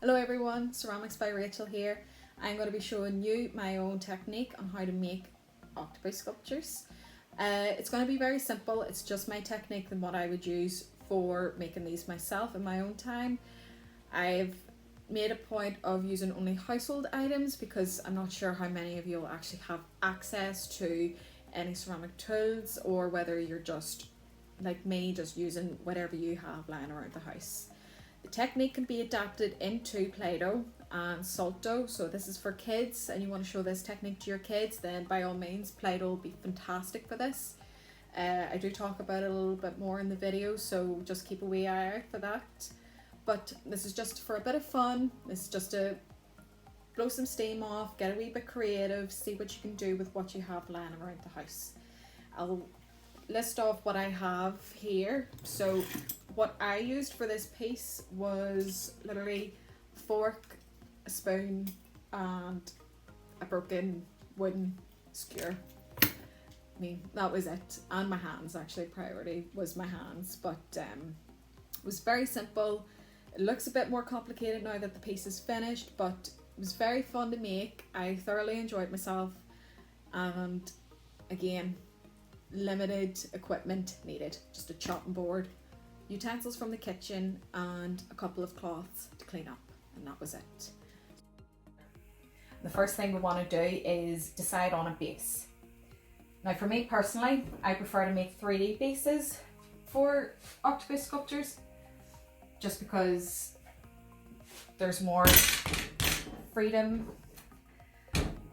Hello everyone, Ceramics by Rachel here. I'm going to be showing you my own technique on how to make octopus sculptures. It's going to be very simple. It's just my technique and what I would use for making these myself in my own time. I've made a point of using only household items because I'm not sure how many of you will actually have access to any ceramic tools, or whether you're just like me, just using whatever you have lying around the house. The technique can be adapted into Play-Doh and salt dough. So this is for kids and you want to show this technique to your kids, then by all means Play-Doh will be fantastic for this. I do talk about it a little bit more in the video, so just keep a wee eye out for that. But this is just for a bit of fun. This is just to blow some steam off, get a wee bit creative, see what you can do with what you have lying around the house. I'll list off what I have here. So what I used for this piece was literally a fork, a spoon and a broken wooden skewer. I mean, that was it. And my hands, actually. Priority was my hands, but it was very simple. It looks a bit more complicated now that the piece is finished, but it was very fun to make. I thoroughly enjoyed myself, and again, limited equipment needed. Just a chopping board, utensils from the kitchen and a couple of cloths to clean up, and that was it. The first thing we want to do is decide on a base. Now for me personally, I prefer to make 3D bases for octopus sculptures, just because there's more freedom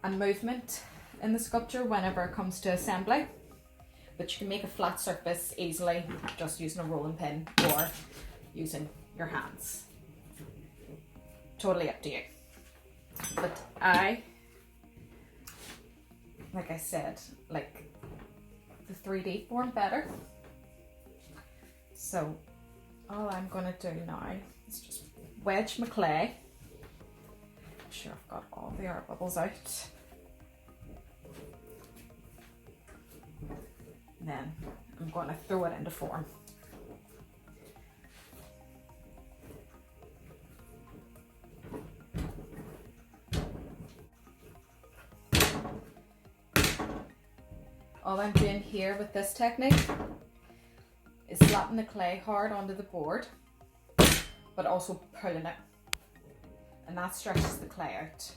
and movement in the sculpture whenever it comes to assembly. But you can make a flat surface easily just using a rolling pin or using your hands. Totally up to you. But I, like I said, like the 3D form better. So all I'm gonna do now is just wedge my clay. Make sure I've got all the air bubbles out. Then I'm going to throw it into form. All I'm doing here with this technique is slapping the clay hard onto the board, but also pulling it, and that stretches the clay out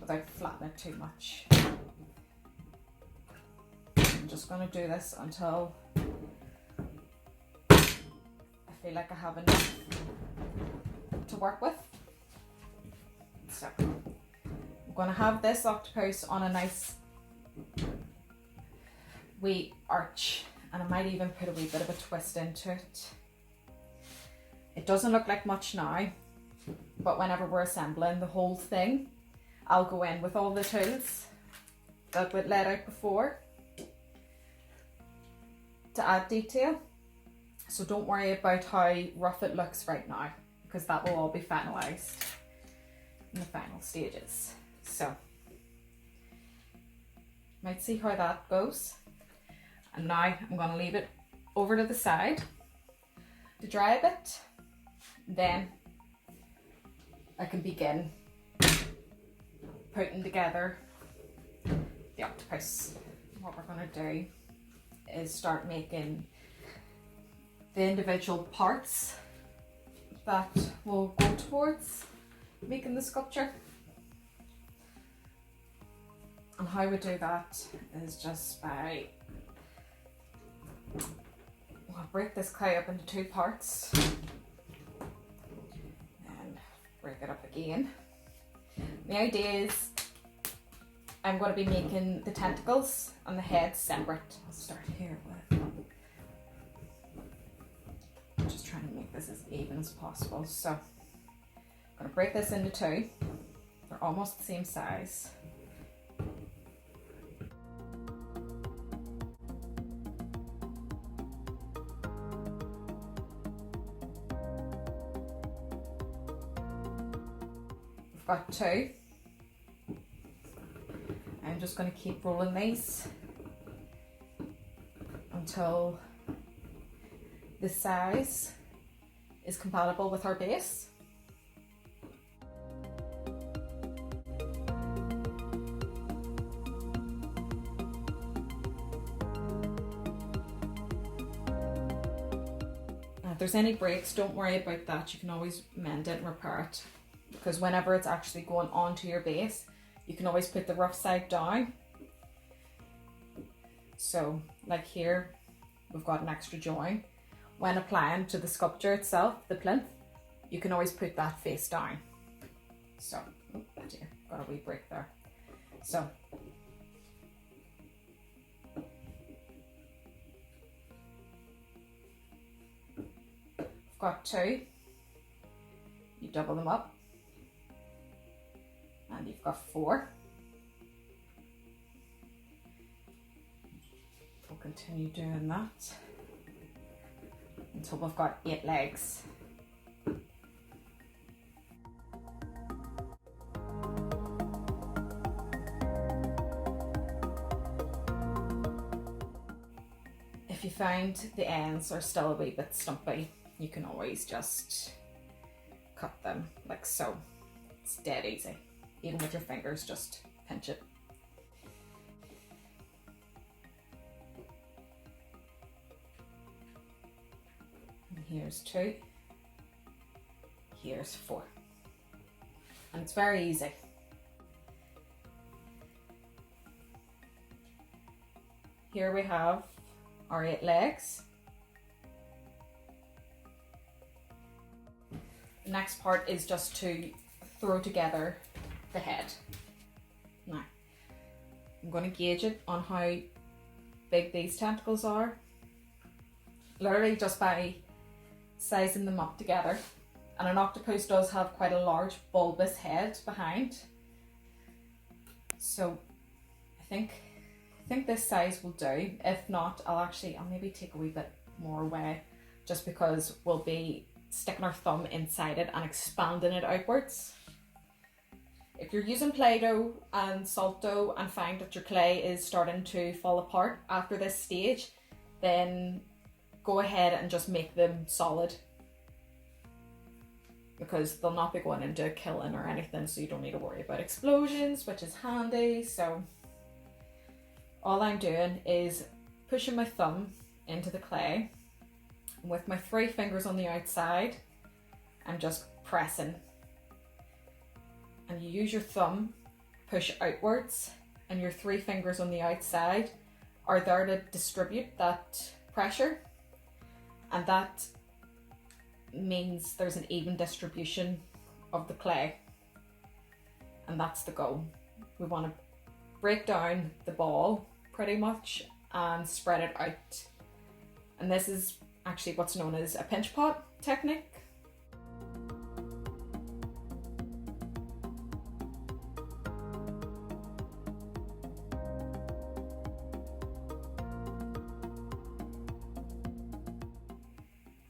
without flattening it too much. I'm just going to do this until I feel like I have enough to work with. So I'm going to have this octopus on a nice wee arch, and I might even put a wee bit of a twist into it. It doesn't look like much now, but whenever we're assembling the whole thing, I'll go in with all the tools that we laid out before to add detail. So don't worry about how rough it looks right now, because that will all be finalized in the final stages. So might see how that goes. And now I'm going to leave it over to the side to dry a bit. Then I can begin putting together the octopus. What we're going to do is start making the individual parts that will go towards making the sculpture. And how we do that is just by, we'll break this clay up into 2 parts and break it up again. The idea is I'm going to be making the tentacles and the head separate. I'll start here with, just trying to make this as even as possible. So I'm going to break this into 2. They're almost the same size. We've got 2. I'm just going to keep rolling these until the size is compatible with our base. if there's any breaks, don't worry about that. You can always mend it and repair it, because whenever it's actually going onto your base, you can always put the rough side down. So like here, we've got an extra join. When applying to the sculpture itself, the plinth, you can always put that face down. So, oh dear, got a wee break there. So, I've got 2. You double them up, and you've got 4. We'll continue doing that until we've got 8 legs. If you find the ends are still a wee bit stumpy, you can always just cut them like so. It's dead easy. Even with your fingers, just pinch it. And here's 2. Here's 4. And it's very easy. Here we have our 8 legs. The next part is just to throw together the head. Now, I'm going to gauge it on how big these tentacles are, literally just by sizing them up together. And an octopus does have quite a large bulbous head behind, so I think this size will do. If not, I'll maybe take a wee bit more away, just because we'll be sticking our thumb inside it and expanding it outwards. If you're using Play-Doh and salt dough and find that your clay is starting to fall apart after this stage, then go ahead and just make them solid, because they'll not be going into a kiln or anything, so you don't need to worry about explosions, which is handy. So all I'm doing is pushing my thumb into the clay, and with my 3 fingers on the outside, I'm just pressing. And you use your thumb, push outwards, and your 3 fingers on the outside are there to distribute that pressure. And that means there's an even distribution of the clay. And that's the goal. We want to break down the ball pretty much and spread it out. And this is actually what's known as a pinch pot technique.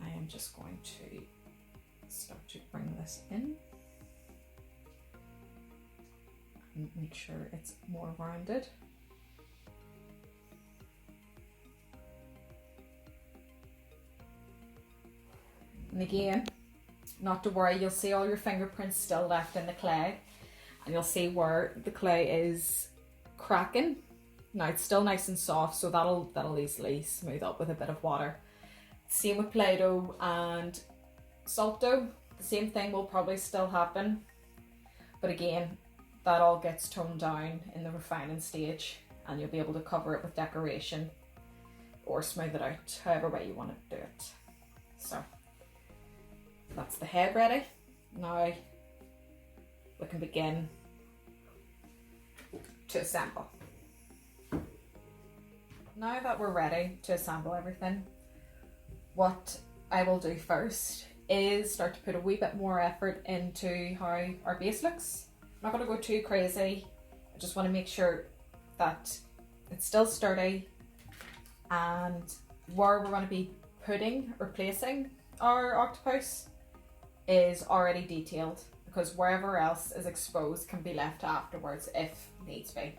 I am just going to start to bring this in and make sure it's more rounded. And again, not to worry, you'll see all your fingerprints still left in the clay, and you'll see where the clay is cracking. Now it's still nice and soft, so that'll easily smooth up with a bit of water. Same with Play-Doh and salt dough, the same thing will probably still happen, but again, that all gets toned down in the refining stage, and you'll be able to cover it with decoration or smooth it out, however way you want to do it. So that's the head ready. Now we can begin to assemble. Now that we're ready to assemble everything, what I will do first is start to put a wee bit more effort into how our base looks. I'm not going to go too crazy. I just want to make sure that it's still sturdy, and where we're going to be putting or placing our octopus is already detailed, because wherever else is exposed can be left afterwards if needs be.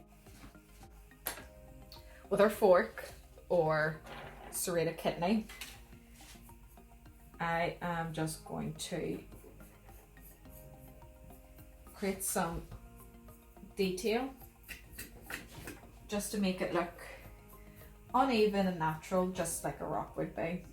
With our fork or serrated kidney, I am just going to create some detail just to make it look uneven and natural, just like a rock would be.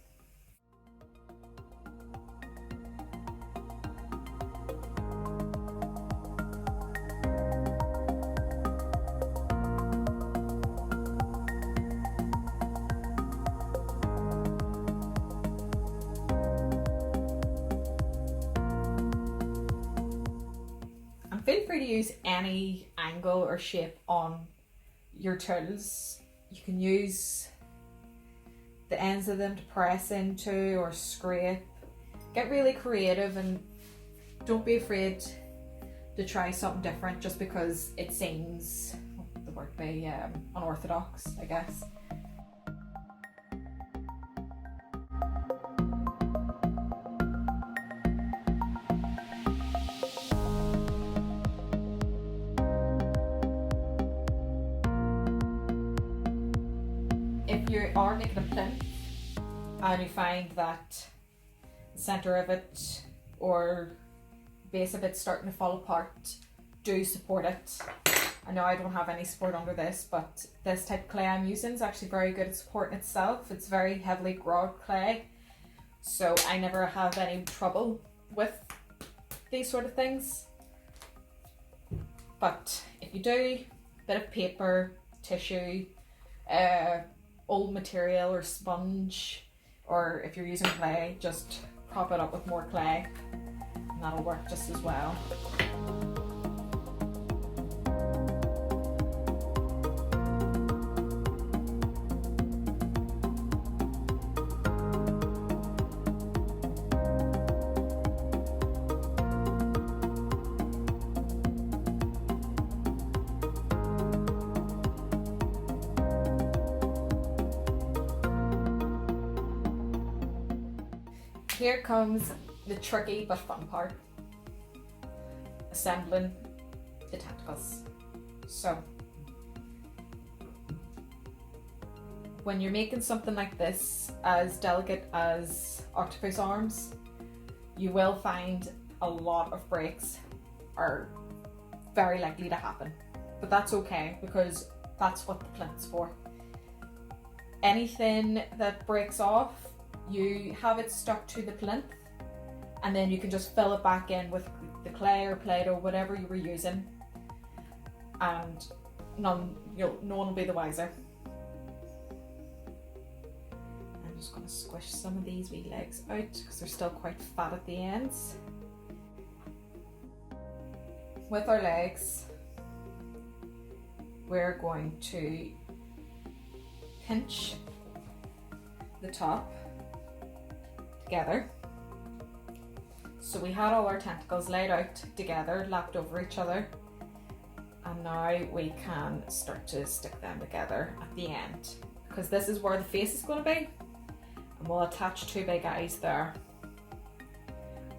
feel free to use any angle or shape on your tools. You can use the ends of them to press into or scrape. Get really creative and don't be afraid to try something different just because it seems, what the word be, unorthodox, I guess. If you are making a plinth and you find that the centre of it or base of it starting to fall apart, do support it. I know I don't have any support under this, but this type of clay I'm using is actually very good at supporting itself. It's very heavily grout clay, so I never have any trouble with these sort of things. But if you do, a bit of paper, tissue, old material or sponge, or if you're using clay, just prop it up with more clay and that'll work just as well. Here comes the tricky but fun part, assembling the tentacles. So when you're making something like this, as delicate as octopus arms, you will find a lot of breaks are very likely to happen, but that's okay because that's what the plinth's for. Anything that breaks off, you have it stuck to the plinth and then you can just fill it back in with the clay or Play-Doh, whatever you were using, and no one will be the wiser. I'm just going to squish some of these wee legs out because they're still quite fat at the ends. With our legs, we're going to pinch the top together. So we had all our tentacles laid out together, lapped over each other, and now we can start to stick them together at the end, because this is where the face is going to be, and we'll attach two big eyes there.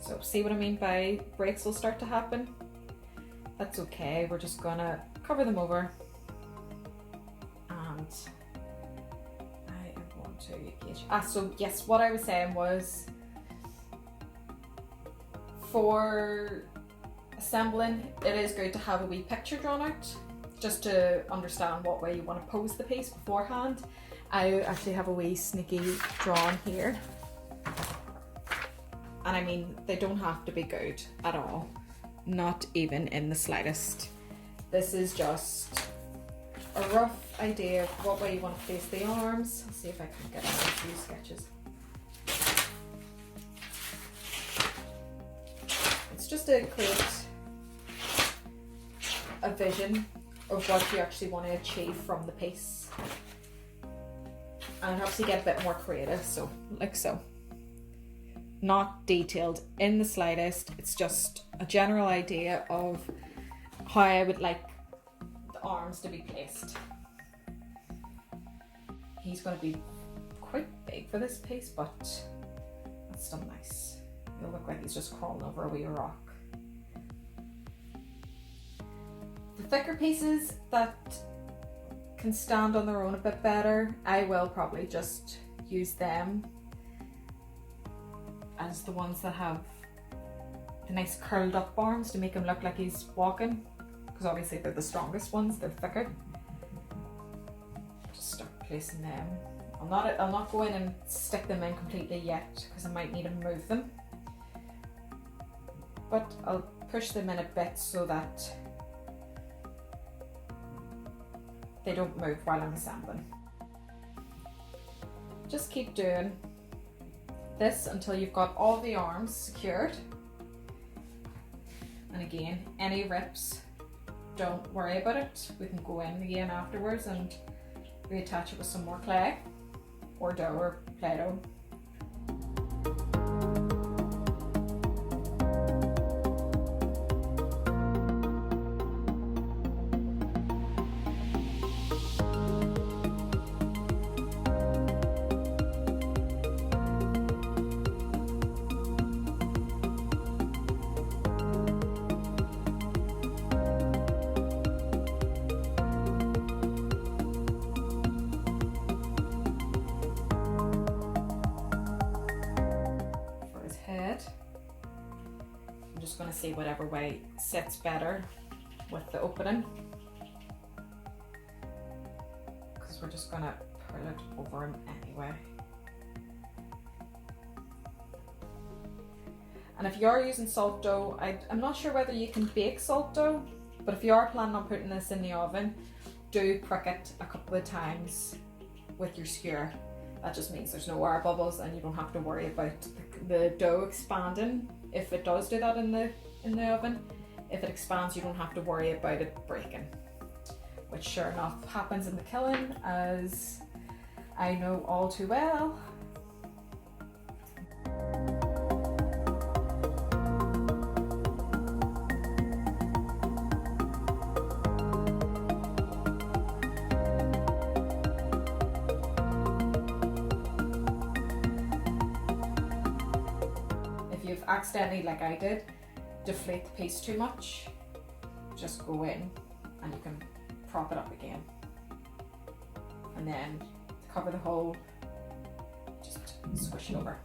So see what I mean by breaks will start to happen? That's okay, we're just going to cover them over, and I am going to gauge. So yes, what I was saying was, for assembling, it is good to have a wee picture drawn out just to understand what way you want to pose the piece beforehand. I actually have a wee sneaky drawn here, and I mean, they don't have to be good at all, not even in the slightest. This is just a rough idea of what way you want to face the arms. Let's see if I can get out a few sketches. It's just to create a vision of what you actually want to achieve from the piece, and it helps you get a bit more creative. So like so, not detailed in the slightest, it's just a general idea of how I would like the arms to be placed. He's going to be quite big for this piece, but that's still nice. He'll look like he's just crawling over a wee rock. The thicker pieces that can stand on their own a bit better, I will probably just use them as the ones that have the nice curled up arms to make him look like he's walking, because obviously they're the strongest ones, they're thicker. Just start placing them. I'll not go in and stick them in completely yet because I might need to move them, but I'll push them in a bit so that they don't move while I'm assembling. Just keep doing this until you've got all the arms secured. And again, any rips, don't worry about it. We can go in again afterwards and reattach it with some more clay or dough or Play-Doh. I'm just going to see whatever way sits better with the opening, because we're just going to put it over him anyway. And if you are using salt dough, I'm not sure whether you can bake salt dough, but if you are planning on putting this in the oven, do prick it a couple of times with your skewer. That just means there's no air bubbles and you don't have to worry about the dough expanding. If it does do that in the oven, if it expands, you don't have to worry about it breaking, which sure enough happens in the kiln, as I know all too well. Accidentally, like I did, deflate the piece too much, just go in and you can prop it up again, and then to cover the hole, just squish it over.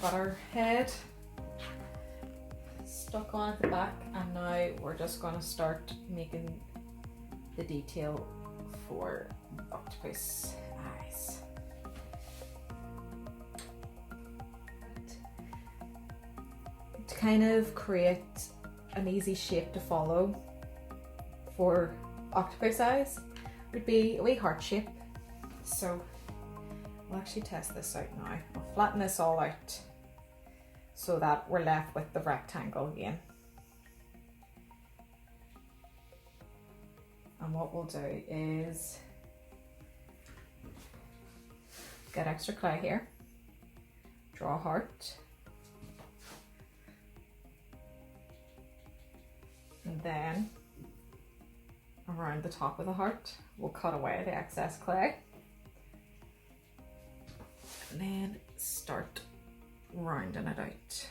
Got our head stuck on at the back, and now we're just going to start making the detail for octopus eyes. To kind of create an easy shape to follow for octopus eyes would be a wee heart shape. So we'll actually test this out now. We'll flatten this all out so that we're left with the rectangle again. And what we'll do is get extra clay here, draw a heart, and then around the top of the heart we'll cut away the excess clay, and then start rounding it out.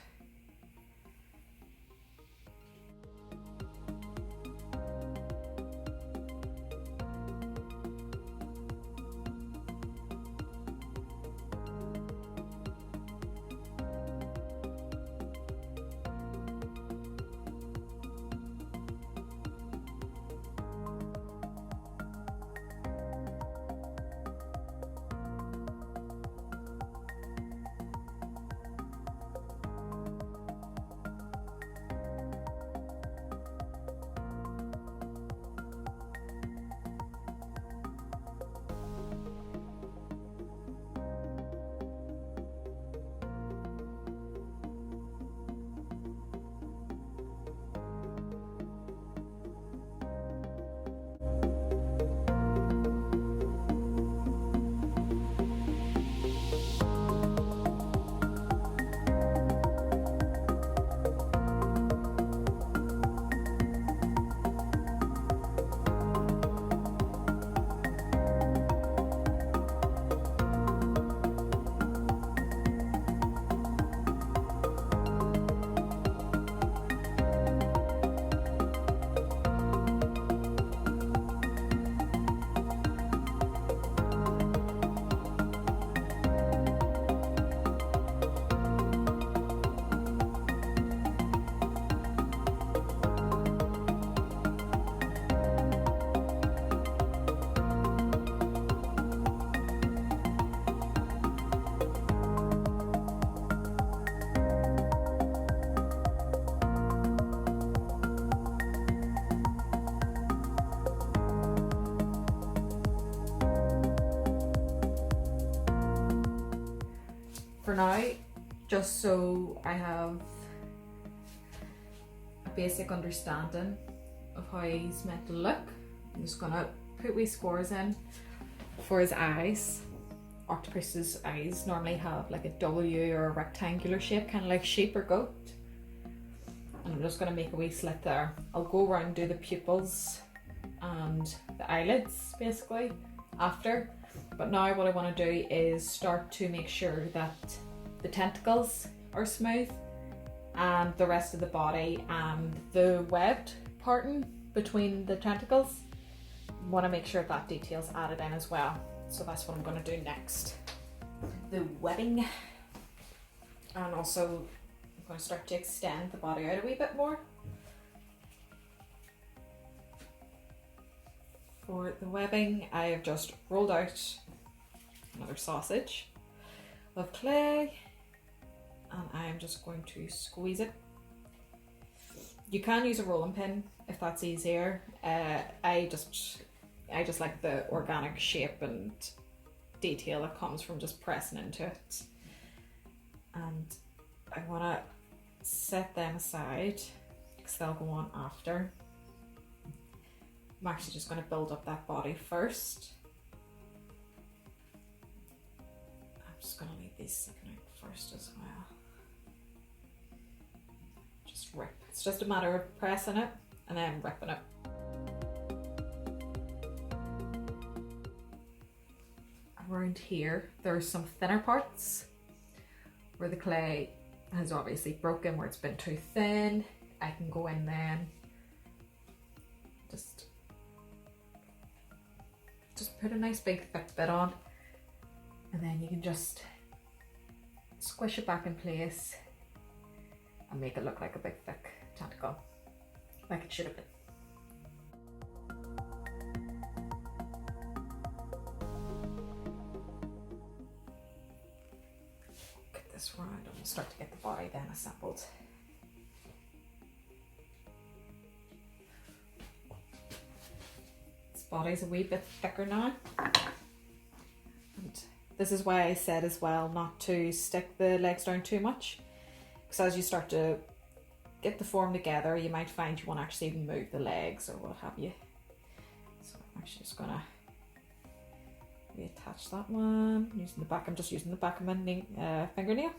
now, just so I have a basic understanding of how he's meant to look, I'm just gonna put wee squares in for his eyes. Octopus's eyes normally have like a W or a rectangular shape, kind of like sheep or goat. And I'm just gonna make a wee slit there. I'll go around and do the pupils and the eyelids basically after. But now what I want to do is start to make sure that the tentacles are smooth and the rest of the body and the webbed parting between the tentacles. I want to make sure that detail's added in as well. So that's what I'm going to do next. The webbing. And also I'm going to start to extend the body out a wee bit more. For the webbing, I have just rolled out another sausage of clay and I am just going to squeeze it. You can use a rolling pin if that's easier. I just like the organic shape and detail that comes from just pressing into it. And I want to set them aside because they'll go on after. I'm actually just going to build up that body first. I'm just going to leave these sticking out first as well. Just rip. It's just a matter of pressing it and then ripping it. Around here, there's some thinner parts where the clay has obviously broken, where it's been too thin. I can go in then, just put a nice big thick bit on, and then you can just squish it back in place and make it look like a big thick tentacle, like it should have been. Get this round and we'll start to get the body then assembled. Body's a wee bit thicker now, and this is why I said as well not to stick the legs down too much, because as you start to get the form together you might find you won't actually even move the legs or what have you. So I'm actually just gonna reattach that one using the back. I'm just using the back of my fingernail.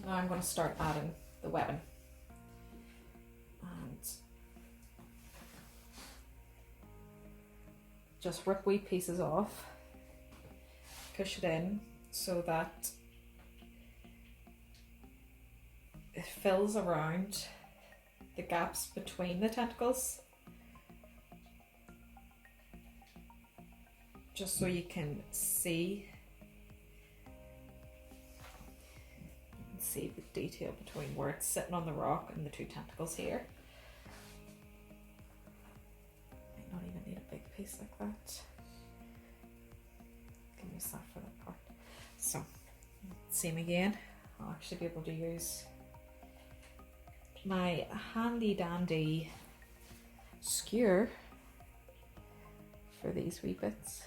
Now I'm going to start adding the webbing. And just rip wee pieces off, push it in so that it fills around the gaps between the tentacles, just so you can see the detail between where it's sitting on the rock and the two tentacles here. Might not even need a big piece like that. Can use that for that part. So, same again. I'll actually be able to use my handy dandy skewer for these wee bits.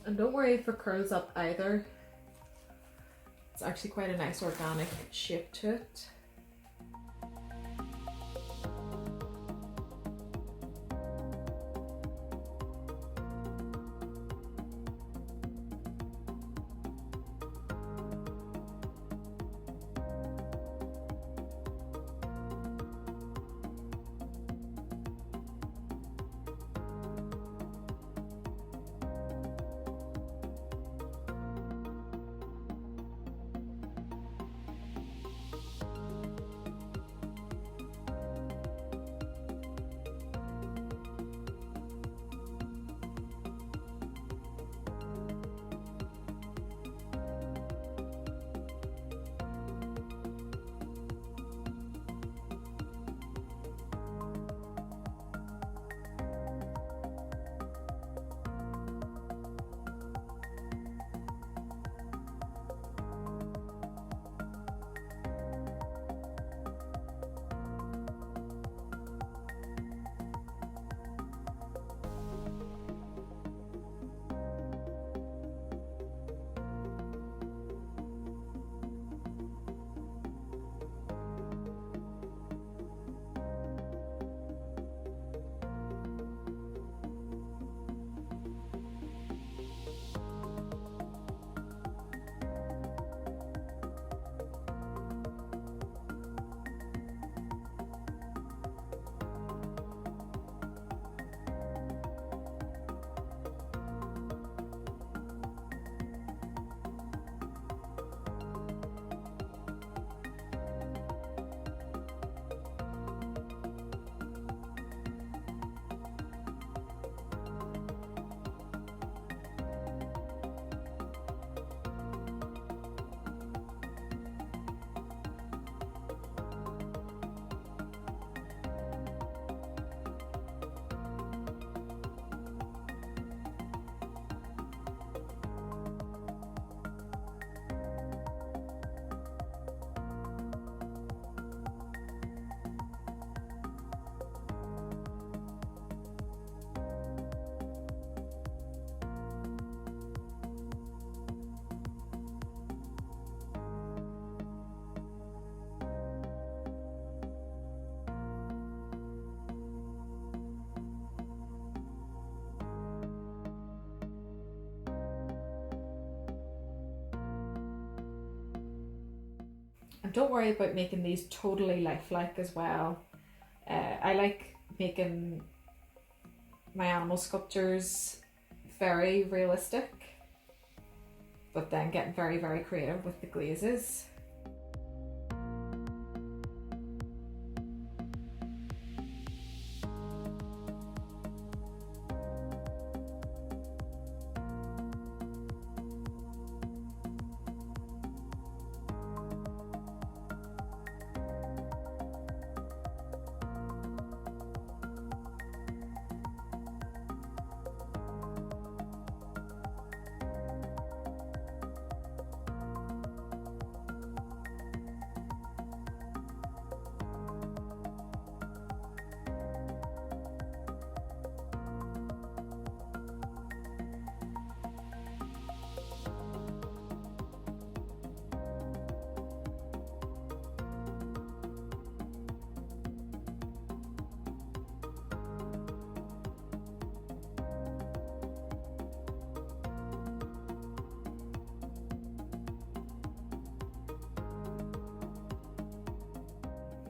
And don't worry if it curls up either. It's actually quite a nice organic shape to it. And don't worry about making these totally lifelike as well. I like making my animal sculptures very realistic, but then getting very, very creative with the glazes.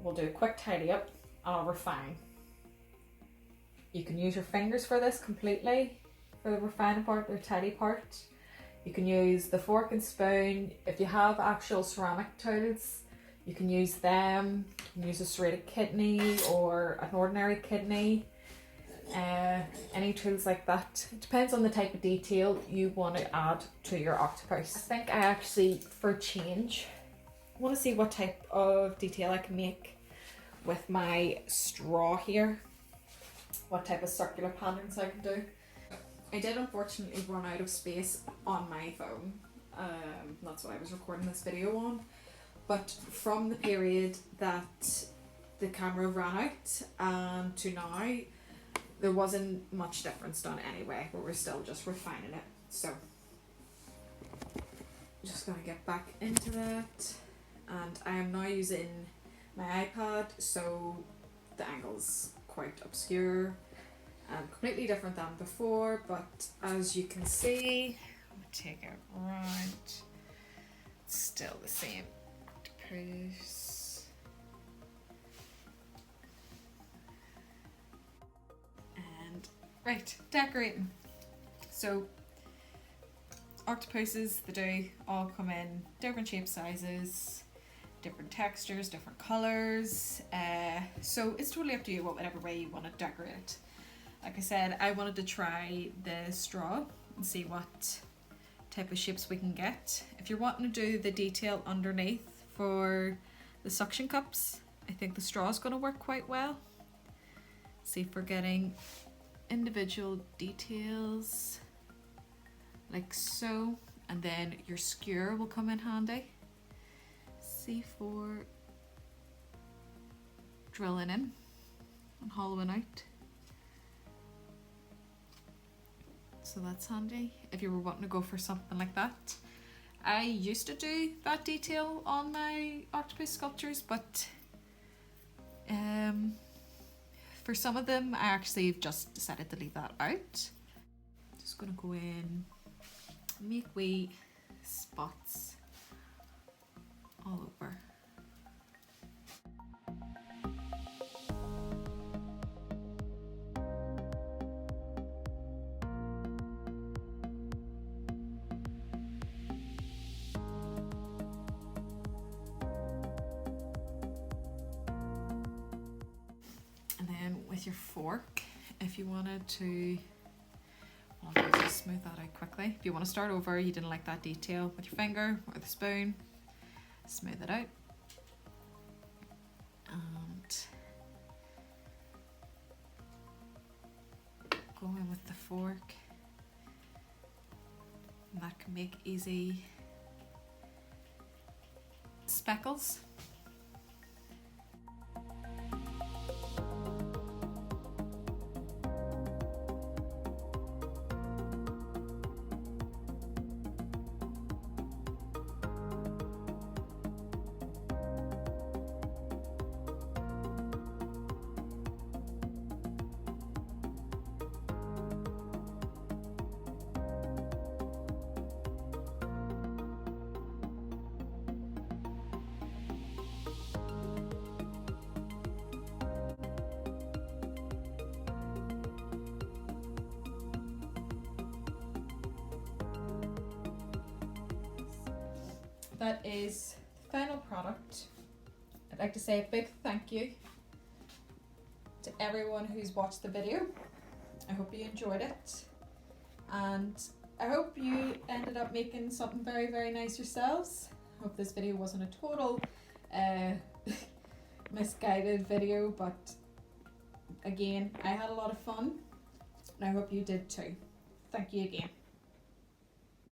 We'll do a quick tidy up and I'll refine. You can use your fingers for this completely, for the refine part or tidy part. You can use the fork and spoon. If you have actual ceramic tools, you can use them. You can use a serrated kidney or an ordinary kidney. Any tools like that. It depends on the type of detail you want to add to your octopus. I think I actually, for change, want to see what type of detail I can make with my straw here. What type of circular patterns I can do. I did unfortunately run out of space on my phone. That's what I was recording this video on. But from the period that the camera ran out and to now, there wasn't much difference done anyway, but we're still just refining it. So, just gonna get back into that. And I am now using my iPad, so the angle's quite obscure and completely different than before, but as you can see, I'm gonna take it right, it's still the same octopus. And right, decorating. So octopuses, they do all come in different shape sizes, different textures, different colours, so it's totally up to you whatever way you want to decorate it. Like I said, I wanted to try the straw and see what type of shapes we can get. If you're wanting to do the detail underneath for the suction cups, I think the straw is going to work quite well. See if we're getting individual details like so, and then your skewer will come in handy. See for drilling in and hollowing out. So that's handy if you were wanting to go for something like that. I used to do that detail on my octopus sculptures, but for some of them I actually just decided to leave that out. Just gonna go in, make wee spots all over. And then with your fork, if you wanted to, I'll just smooth that out quickly. If you want to start over, you didn't like that detail, with your finger or the spoon, smooth it out. And go in with the fork. And that can make easy speckles. that is the final product. I'd like to say a big thank you to everyone who's watched the video. I hope you enjoyed it, and I hope you ended up making something very, very nice yourselves. I hope this video wasn't a total misguided video, but again, I had a lot of fun, and I hope you did too. Thank you again.